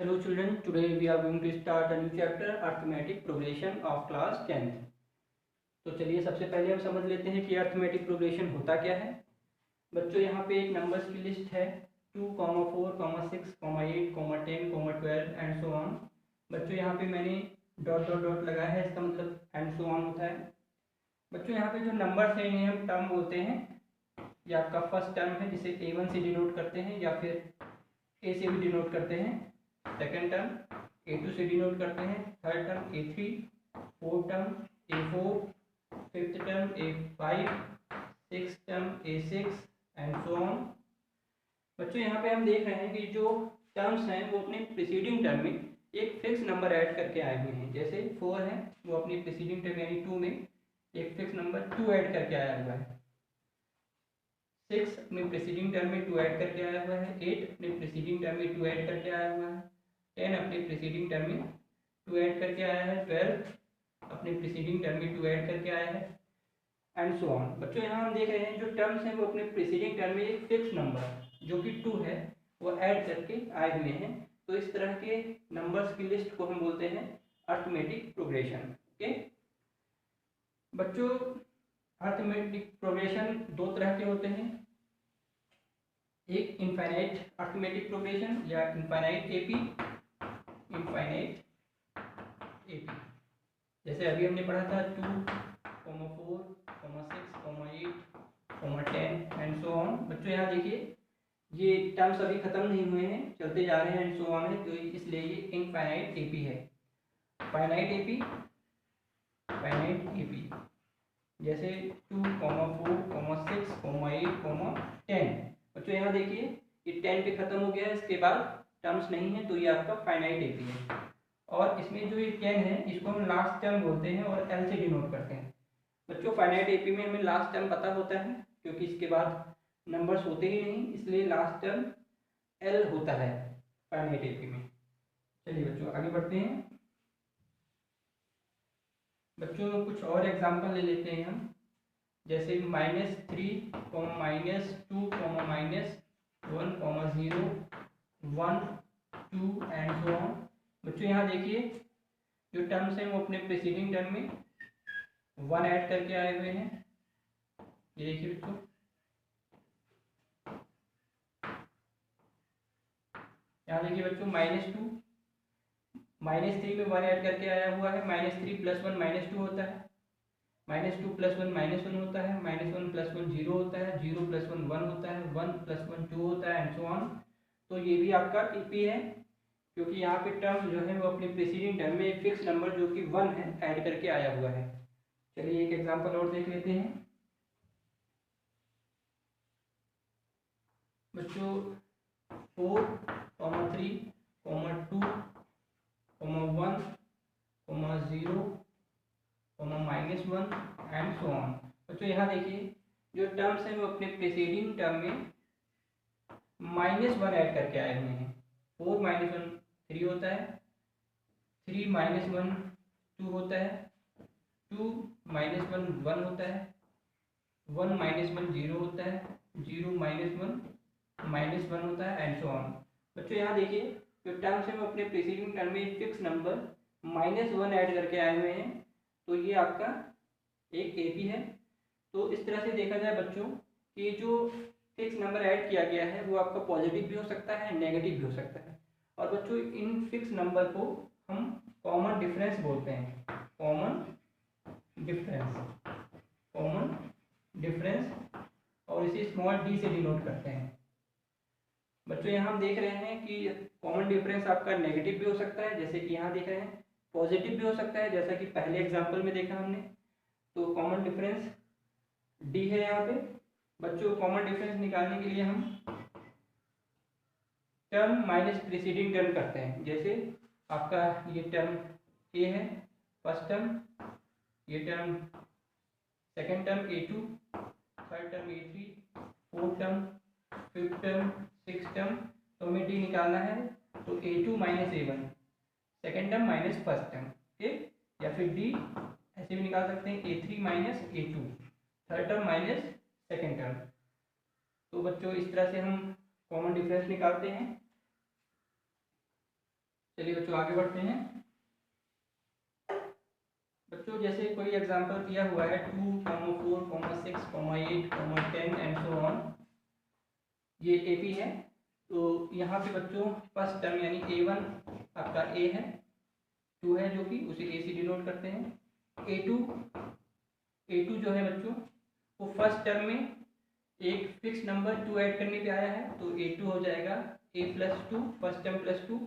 Hello children, today we are going to start a new chapter arithmetic progression of class 10th। तो चलिए सबसे पहले हम समझ लेते हैं कि अर्थमेटिक प्रोग्रेशन होता क्या है। बच्चों यहाँ पे एक नंबर्स की लिस्ट है 2, 4, 6, 8, 10, 12 एंड सो ऑन। बच्चों यहाँ पे मैंने डॉट डॉट डॉट लगाया है, इसका मतलब एंड सो ऑन होता है। बच्चों यहाँ पे जो नंबर्स हैं इन्हें हम टर्म बोलते हैं। ये आपका फर्स्ट टर्म है जिसे A1 से डिनोट करते हैं या फिर A से भी डिनोट करते हैं। सेकेंड टर्म A2 से डिनोट करते हैं। Third term A3, fourth term A4, fifth term A5, six term A6 and so on. बच्चों यहाँ पे हम देख रहे हैं कि जो टर्म्स हैं वो अपने प्रीसीडिंग टर्म में एक फिक्स नंबर ऐड करके आए हुए हैं। जैसे 4 है वो अपनी प्रीसीडिंग टर्म यानी 2 में एक फिक्स नंबर 2 ऐड करके आया हुआ है। 6 अपने प्रीसीडिंग टर्म में 2 ऐड करके आया हुआ है। 8 अपने प्रीसीडिंग टर्म में 2 ऐड करके आया हुआ है। 10 अपने प्रीसीडिंग टर्म में 2 ऐड करके आया है। 12 अपने प्रीसीडिंग टर्म में 2 ऐड करके आया है एंड सो ऑन। बच्चों यहाँ हम देख रहे हैं जो टर्म्स हैं वो अपने प्रीसीडिंग टर्म में एक फिक्स नंबर जो कि 2 है वो ऐड करके आए हुए हैं। तो इस तरह के नंबर्स की लिस्ट को हम बोलते हैं अर्थमेटिक प्रोग्रेशन। ओके बच्चों, अर्थमेटिक प्रोग्रेशन दो तरह के होते हैं, एक इनफाइनाइट अर्थमेटिक प्रोग्रेशन या इनफाइनाइट एपी। इनफाइनाइट एपी जैसे अभी हमने पढ़ा था 2, 4, 6, 8, 10 एंड सो ऑन। बच्चों यहाँ देखिए ये टर्म्स अभी खत्म नहीं हुए हैं, चलते जा रहे हैं एंड सो ऑन है, तो इसलिए ये इनफाइनाइट एपी है। फाइनाइट एपी, फाइनाइट एपी जैसे 2, 4, 6, 8, 10। बच्चों यहाँ देखिए ये 10 पे खत्म हो गया है, इसके बाद टर्म्स नहीं है, तो ये आपका फाइनाइट एपी है। और इसमें जो ये 10 है इसको हम लास्ट टर्म बोलते हैं और एल से डिनोट करते हैं। बच्चों फाइनाइट एपी में हमें लास्ट टर्म पता होता है क्योंकि इसके बाद नंबर्स होते ही नहीं, इसलिए लास्ट टर्म एल होता है फाइनाइट एपी में। चलिए बच्चों आगे बढ़ते हैं। बच्चों कुछ और एग्जाम्पल ले लेते हैं हम, जैसे -3, -2, -1, 0, 1, 2 एंड सो ऑन। बच्चों यहाँ देखिए जो टर्म्स हैं वो अपने प्रीसीडिंग टर्म में 1 ऐड करके आए हुए हैं। ये देखिए बच्चों, यहाँ देखिए बच्चों -2, -3 में 1 ऐड करके आया हुआ है। -3 + 1 -2 होता है। -2 + 1 -1 होता है। -1 + 1 0 होता है। 0 + 1 1 होता है। 1 + 1 2 होता है एंड सो ऑन। तो ये भी आपका ईपी है क्योंकि यहाँ पे टर्म जो है वो अपने प्रीसीडिंग टर्म में एक फिक्स नंबर जो कि 1 है ऐड करके आया हुआ है। चलिए एक एग्जांपल और देख लेते हैं। बच्चों 4, 3, 2, 1, 0, -1 एंड सो ऑन। बच्चों यहाँ देखिए जो टर्म्स हैं वो अपने प्रीसीडिंग टर्म में -1 ऐड करके आए हुए हैं। 4 - 1 3 होता है। 3 - 1 2 होता है। 2 - 1 1 होता है। 1 - 1 0 होता है। 0 - 1 -1 होता है एंड सो ऑन। बच्चों यहाँ देखिए जो टर्म्स हैं वो अपने प्रीसीडिंग टर्म में एक फिक्स नंबर -1 ऐड करके आए हुए हैं, तो ये आपका एक एपी है। तो इस तरह से देखा जाए बच्चों कि जो फिक्स नंबर ऐड किया गया है वो आपका पॉजिटिव भी हो सकता है, नेगेटिव भी हो सकता है। और बच्चों इन फिक्स नंबर को हम कॉमन डिफरेंस बोलते हैं। कॉमन डिफरेंस, कॉमन डिफरेंस, और इसे स्मॉल डी से डिनोट करते हैं। बच्चों यहाँ हम देख रहे हैं कि कॉमन डिफरेंस आपका नेगेटिव भी हो सकता है, जैसे कि यहाँ देख रहे हैं, पॉजिटिव भी हो सकता है जैसा कि पहले एग्जाम्पल में देखा हमने। तो कॉमन डिफरेंस डी है यहाँ पे। बच्चों कॉमन डिफरेंस निकालने के लिए हम टर्म माइनस प्रीसीडिंग टर्म करते हैं। जैसे आपका ये टर्म ए है फर्स्ट टर्म, ये term second term A2, third term A3, fourth term, fifth term, six term. तो हमें डी निकालना है, तो A2 - A1 second term minus first term, ठीक। या फिर डी ऐसे भी निकाल सकते हैं, A3 - A2 third term minus second term. तो बच्चों इस तरह से हम कॉमन डिफरेंस निकालते हैं। चलिए बच्चों आगे बढ़ते हैं। बच्चों जैसे कोई एग्जांपल दिया हुआ है 2, 4, 6, 8, 10 एंड सो ऑन, ये एपी है। तो यहाँ पे बच्चों फर्स्ट टर्म यानी A1 आपका ए है, 2 है जो कि उसे ए से डिनोट करते हैं। A2 जो है बच्चों वो फर्स्ट टर्म में एक फिक्स नंबर 2 ऐड करने पे आया है, तो A2 हो जाएगा A+2 फर्स्ट टर्म +2।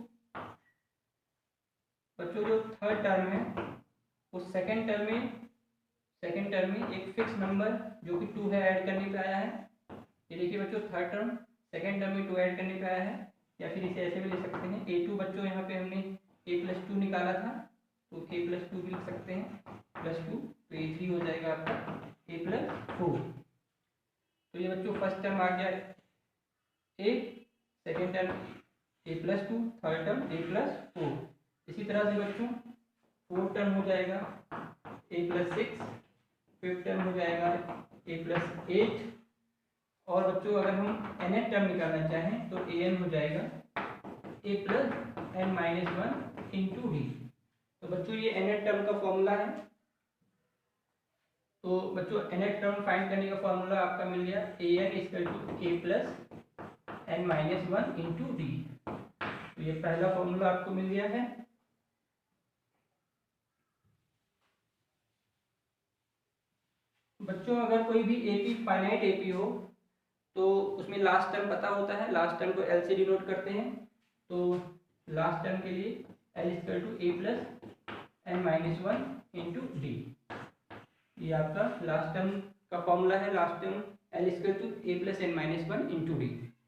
बच्चों जो थर्ड टर्म है वो सेकेंड टर्म में एक फिक्स नंबर जो कि 2 है ऐड करने पे आया है। ये देखिए बच्चों थर्ड टर्म सेकेंड टर्म में 2 ऐड करने पे आया है, या फिर इसे ऐसे भी लिख सकते हैं A2 बच्चों यहाँ पे हमने A+2 निकाला था, तो A+2 भी लिख सकते हैं +2, तो A3 हो जाएगा आपका A+4। तो ये बच्चों फर्स्ट टर्म आ गया A, second term A+2, third term A+4। इसी तरह से बच्चों फोर्थ टर्म हो जाएगा A+6, फिफ्थ टर्म हो जाएगा A+8, और बच्चों अगर हम nth टर्म निकालना चाहें तो an हो जाएगा A+n-1 इंटू d। तो बच्चों ये nth टर्म का फॉर्मूला है। तो बच्चों nth टर्म फाइंड करने का फॉर्मूला आपका मिल गया an = A+n-1 इंटू d। तो ये पहला फॉर्मूला आपको मिल गया है। बच्चों अगर कोई भी एपी फाइनाइट एपी हो तो उसमें लास्ट टर्म पता होता है, लास्ट टर्म को एल से डिनोट करते हैं। तो लास्ट टर्म के लिए L = A+n-1 इंटू डी। ये आपका लास्ट टर्म का फॉर्मूला है, last term L = A+n-1 into D.